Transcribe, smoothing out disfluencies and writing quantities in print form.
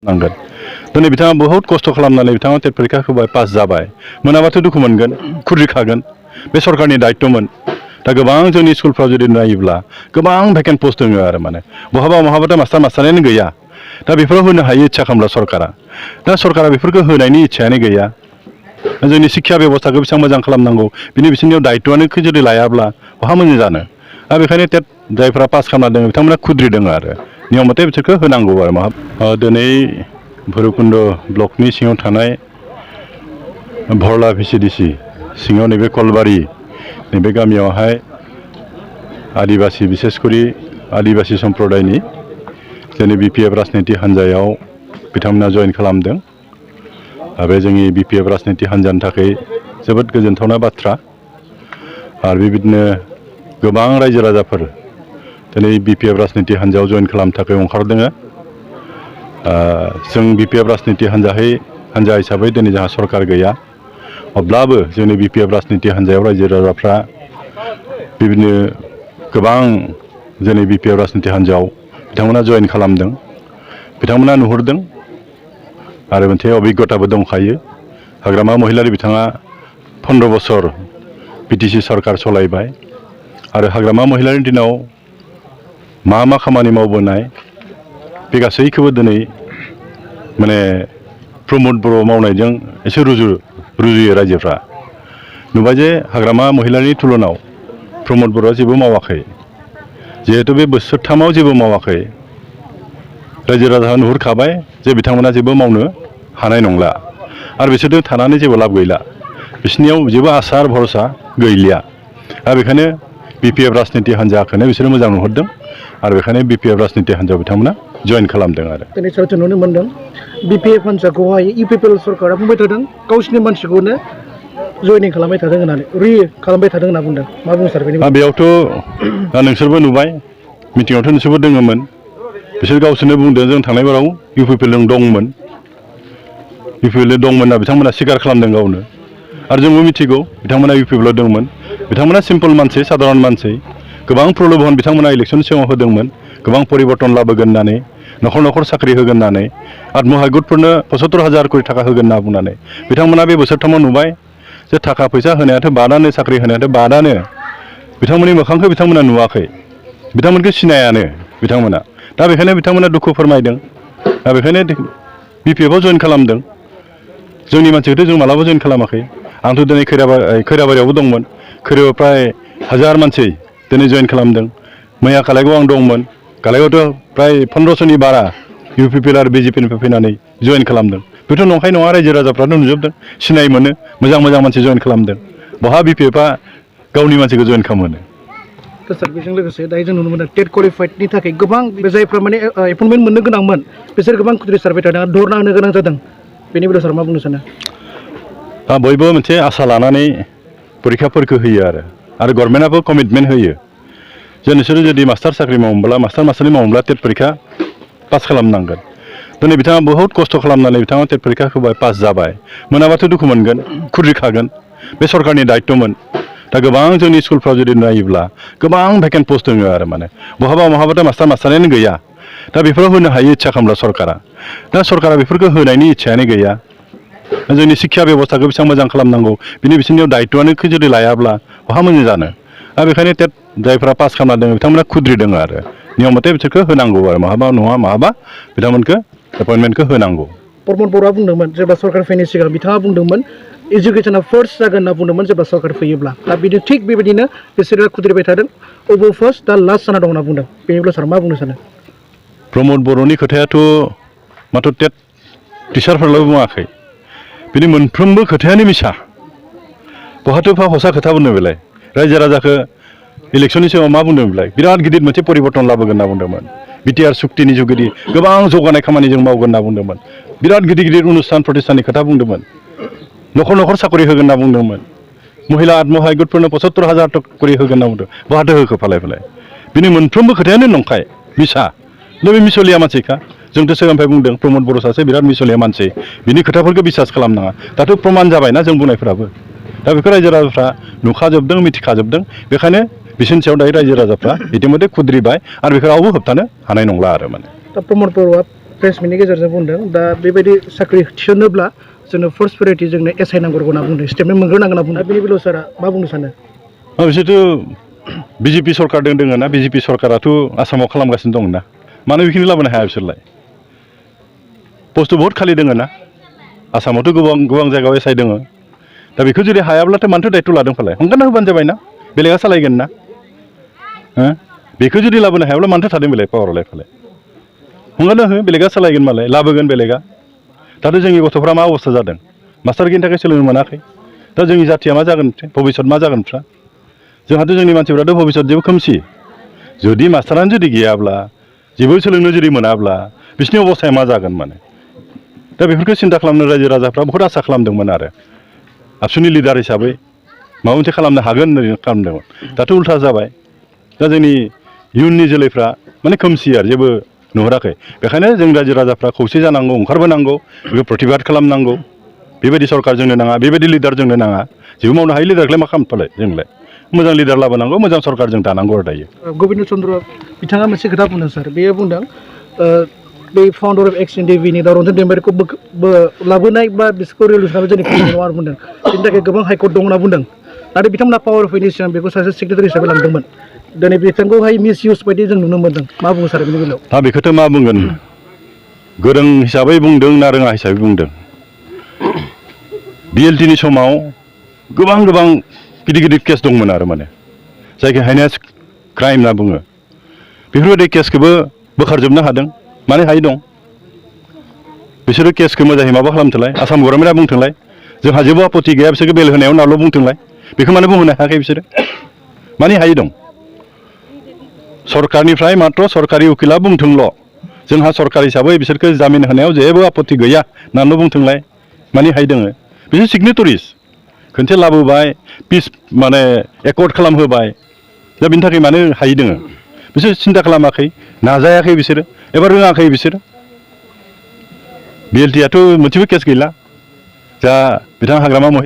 नांगोन दिनै बिथाङा बहुत खस्थ' खालामनानै बिथाङा टेट परीक्षा होबाय पास जाबाय मोनाबाथ' दुखु मोनगोन खुद्रिखागोन बे सरकारनि दायित्वमोन दा गोबां जोंनि स्कुलफ्राव जुदि नायोब्ला गोबां भेकेन्ट पस्ट दङ आरो माने बहाबाथ' मास्टारानो गैया दा बेफोराव होनो हायो इच्छा खालामला सरकारा दा सरकारा बेफोरखौ होनायनि इच्छायानो गैया जोंनि शिक्षा बेबस्थाखौ बेसेबां मोजां खालामनांगौ बिसोरनियाव दायित्वआनो जुदि लायाब्ला बहा मोजां जानो दा बेखायनो टेट जायफ्रा पास खालामना दङ बिथांमोना खुद्रिदों आरो नियम मथे बिसोरखौ होनांगौ आरो दिनै भैरबकुंड ब्लकनि सिङाव थानाय भरला भिसिडिसि सिङाव नैबे कलबारि नैबे गामियावहाय आदिबासि बिसेसकरि आदिबासि सम्प्रदायनि जोंनि बिपिएफ राजनिति हान्जायाव बिथांमोना जइन खालामदों बे जोंनि बिपिएफ राजनिति हान्जानि थाखाय जोबोद गोजोनथावना बाथ्रा आरो बेबायदिनो गोबां रायजो राजाफोर दिनै बिपिएफ राजनिति हान्जायाव जइन खालामनो थाखाय ओंखारदों जों बिपिएफ राजनिति हान्जा हिसाबै दिनै जोंहा सरकार गैया अब्लाबो जोंनि बिपिएफ राजनिति हान्जायाव रायजो राजाफ्रा बेबायदिनो गोबां जोंनि बिपिएफ राजनिति हान्जायाव बिथांमोना जइन खालामदों बिथांमोना नुहुरदों आरो मोनसे अभिज्ञताबो दंखायो हाग्रामा महिलारि बिथाङा 15 बोसोर बिटिसि सरकार सलायबाय आरो हाग्रामा महिलारिनि दिनाव मा खामानि मावबोनाय बे गासैखौबो दिनै माने प्रमद बर' मावनायजों एसे रुजुयो रायजोफ्रा नुबाय जे हाग्रामा महिलारिनि तुलनाव प्रमद बर'आ जेबो मावाखै जिहेतु बे बोसोरथामाव जेबो मावाखै रायजो राजाहा नुहुरखाबाय जे बिथांमोना जेबो मावनो हानाय नंला आरो बिसोरजों थानानै जेबो लाब गैला बिसोरनियाव जेबो आसा भरसा गैलिया आरो बेखायनो बिपिएफ राजनिति हान्जाखौनो बिसोरो मोजां नुहुरदों आरो बेखायनो बिपिएफ राजनिति हान्जायाव बिथांमोना जइन खालामदों आरो दिनै सार नुनो मोनदों बिपिएफ हान्जाखौहाय इउपिपिएल सरकारा बुंबाय थादों गावसिनि मानसिखौनो जयनिं खालामबाय थादों होननानै खालामबाय थादों होनना बुंदों मा बुङो सार बेनि बेयावथ' दा नोंसोरबो नुबाय मिटिङावथ' नोंसोरबो दङमोन बिसोर गावसोरनो बुंदों जों थांनाय बाराव इउपिपिएल दंमोन होनना बिथांमोना स्वीकार खालामदों गावनो आरो जोंबो मिथिगौ बिथांमोना इउपिपिएल दंमोन बिथांमोना सिम्पल मानसि साधारन मानसि गोबां प्रलोभन बिथांमोना इलेक्सन सिगाङाव होदोंमोन गोबां परिबर्तन लाबोगोन होननानै न'खर साख्रि होगोन होननानै आत्महायगतफोरनो 75,000 कोटी थाखा होगोन होनना बुंनानै बिथांमोना बे बोसोरथामाव नुबाय जे थाखा फैसा होनायाथ' बादानो साख्रि होनायाथ' बादानो बिथांमोननि मोखांखौ बिथांमोना नुवाखै बिथांमोनखौ सिनायानो बिथांमोना दा बेखायनो बिथांमोना दुखु फोरमायदों दा बेखायनो बिपिएफआव जइन खालामदों जोंनि मानसिखौथ' जों मालाबा जइन खालामाखै आंथ' दिनै खैराबारियावबो दंमोन खैराबारियाव प्राय 1000 मानसि दिनै जइन खालामदों मैया कालाइगाव आं दंमोन कालाइगावथ' प्राय 1500नि बारा इउपिपिएल आरो बिजेपिनिफ्राय फैनानै जइन खालामदों बेथ' नंखाय नङा रायजो राजाफ्रानो नुजोबदों सिनाय मोनो मोजां मानसि जइन खालामदों बहा बिपिएफआ गावनि मानसिखौ जइन खालामो सार बेजों लोगोसे दायो जों नुनो मोनो टेट क्वालिफाइडनि थाखाय गोबां जायफ्रा माने एपइन्टमेन्ट मोननो गोनांमोन बिसोर गोबां खुद्रिसारबाय थादों धरना होनो गोनां जादों बेनि बेलायाव सार मा बुंनो सानो बयबो मोनसे आसा लानानै परिखाफोरखौ होयो आरो गभर्नमेन्टआबो कमिटमेन्ट होयो जे नोंसोरो जुदि मास्टार साख्रि मास्टारनि मावोब्ला टेट परीक्षा पास खालामनांगोन दिनै बिथाङा बहुत खस्थ' खालामनानै बिथाङा टेट परीक्षा होबाय पास जाबाय मोनाबाथ' दुखु मोनगोन खुद्रिखागोन बे सरकारनि दायित्वमोन दा गोबां जोंनि स्कुलफ्राव जुदि नायोब्ला गोबां भेकेन्ट पस्ट दङ आरो माने बहाबाथ' मास्टारानो गैया दा बेफोराव होनो हायो इच्छा खालामला सरकारा दा सरकारा बेफोरखौ होनायनि इच्छायानो गैया जोंनि शिक्षा बेबस्थाखौ बेसेबां मोजां खालामनांगौ बिसोरनियाव दायित्वआनो जुदि लायाब्ला बहा मोजां जानो दा बेखायनो टेट जायफ्रा पास खालामना दङ बिथांमोना खुद्रिदों आरो नियम मथे बिसोरखौ होनांगौ आरो महाबा बिथांमोनखौ एपइन्टमेन्टखौ होनांगौ प्रमद बर'आ बुंदोंमोन जेब्ला सरकार फैनाय सिगां बिथाङा बुंदोंमोन एजुकेसना फार्स्ट जागोन होनना बुंदोंमोन जेब्ला सरकार फैयोब्ला दा बिदि थिग बेबायदिनो बिसोरो खुद्रिबाय थादों अबाव फार्स्ट दा लास्ट जाना दं होनना बुंदों बेनिब्ला सार मा बुंनो सानो प्रमद बर'नि खोथायाथ' माथ्र' टेट टिचारफोरल' बुङाखै बिनि मोनफ्रोमबो खोथायानो मिसा बहाथ' हसा खोथा बुंदों बेलाय रायजो राजाखौ इलेक्सननि सिगाङाव मा बुंदों बेलाय बिराद गिदिर मोनसे परिबर्तन लाबोगोन होनना बुंदोंमोन बिटिआर सुक्तिनि जुगेदि गोबां जौगानाय खामानि जों मावगोन होनना बुंदोंमोन बिराद गिदिर अनुस्थान प्रतिष्ठाननि खोथा बुंदोंमोन न'खर साख्रि होगोन होनना बुंदोंमोन महिला आत्महायगतफोरनो 75,000 कोटी होगोन होनना बुंदों बहाथो होखो फालाय बिनि मोनफ्रोमबो खोथायानो नंखाय मिसा बे मिसलिया मानसिखा जोंथ' सिगांनिफ्राय बुंदों प्रमद बर' सासे बिराद मिसलिया मानसि बिनि खोथाफोरखौ बिसास खालामनाङा दाथ' प्रमान जाबायना जों बुंनायफोराबो दा बेखौ रायजो राजाफ्रा नुखाजोबदों मिथिखाजोबदों बेखायनो बिसोरनि सायाव दायो रायजो राजाफ्रा इतिमধ্যে खुद्रिबाय आरो बेखौ रावबो होबथानो हानाय नंला आरो माने दा प्रमद बर'आ प्रेस मिटनि गेजेरजों बुंदों दा बेबायदि साख्रि थिसननोब्ला जोंनो फार्स्ट प्रायरिटि जोंनो एसआइ नांगौ होनना बुंदों स्टेटमेन्ट मोनग्रोनांगोन होनना बुंदों बेनि बेलायाव सारा मा बुंनो सानो बिसोरथ' बिजेपि सरकार दङ ना बिजेपि सरकाराथ' आसामाव खालामगासिनो दं ना मानो बेखिनि लाबोनो हाया बिसोरलाय पस्ट बहुत खालि दङ ना आसामावथ' गोबां जायगायाव एसआइ दङ दा बेखौ जुदि हायाब्लाथाय मानोथो दायथ' लादों फालाय हंगारना होबानो जाबाय ना बेलेगा सालायगोन ना बेखौ जुदि लाबोनो हायाब्ला मानोथो थादों बेलाय पावारालाय फालाय हंगारना हो बेलेगा सालायगोन मालाय लाबोगोन बेलेगा दाथ' जोंनि गथ'फ्रा मा अबस्था जादों मास्टार गैयिनि थाखाय सोलोंनो मोनाखै दा जोंनि जाथिया मा जागोन भबिष्यत मा जागोनफ्रा जोंहाथ' जोंनि मानसिफ्राथ' भबिष्यत जेबो खोमसि जुदि मास्टारानो जुदि गैयाब्ला जेबो सोलोंनो जुदि मोनाब्ला बिसोरनि अबस्थाया मा जागोन माने दा बेफोरखौ सिन्था खालामनो रायजो राजाफ्रा बहुद आसा खालामदोंमोन आरो आबसुनि लिडार हिसाबै माबा मोनसे खालामनो हागोन होननानै खालामदोंमोन दाथ' उल्था जाबाय दा जोंनि इयुननि जोलैफ्रा माने खोमसि आरो जेबो नुहुराखै बेखायनो जों रायजो राजाफ्रा खौसे जानांगौ ओंखारबोनांगौ बेखौ प्रतिबाद खालामनांगौ बेबायदि सरकार जोंनो नाङा बेबायदि लिडार जोंनो नाङा जेबो मावनो हायै लिडारखौलाय मा खालामफालाय जोंलाय मोजां लिडार लाबोनांगौ मोजां सरकार जों दानांगौ आरो दायो गबिन्द चन्द्र बिथाङा मोनसे खोथा बुंदों सार बेयो बुंदों बे फाउन्डार अफ एक्स एनडिभिनि दावरन्जन दैमारिखौ लाबोनाय बा बिसोरखौ रिलिज खालामनाय जोंनि खामानि नङा आरो बुंदों बेनि थाखाय गोबां हाइकर्ट दं होनना बुंदों नाथाय बिथांमोना पावार फैनायनि सिगां बेखौ सासे सेक्रेटारि हिसाबै लांदोंमोन दिनै बिथांखौहाय मिस इउस बायदि जों नुनो मोन्दों मा बुङो सार बेनि बेलायाव दा बेखौथ' मा बुंगोन गोरों हिसाबै बुंदों ना रोङा हिसाबै बुंदों बिएलटिनि समाव गोबां गिदिर गिदिर केस दंमोन आरो माने जायखौ हाइनेस्ट क्राइम होनना बुङो बेफोरबायदि केसखौबो बोखारजोबनो हादों मानो हायै दं बिसोरो केसखौ मोजाङै माबा खालामथोंलाय आसाम गभर्नमेन्टआ बुंथोंलाय जोंहा जेबो आपत्ति गैया बिसोरखौ बेल होनायाव नाल' बुंथोंलाय बेखौ मानो बुंहोनो हायाखै बिसोरो मानो हायै दं सरकारनिफ्राय मात्र सरकारि उकिला बुंथोंल' जोंहा सरकार हिसाबै बिसोरखौ जामिन होनायाव जेबो आपत्ति गैया होननानै बुंथोंलाय मानो हायै दङ बिसोर सिगनेटरिस खनसे लाबोबाय पिस माने एकर्ड खालामहोबाय दा बिनि थाखाय मानो हायै दङ बिसोर सिन्था खालामाखै नाजायाखै बिसोरो एबा रोङाखै बिसोरो बिएलटिआथ' मोनसेबो केस गैला जा बिथां हाग्रामा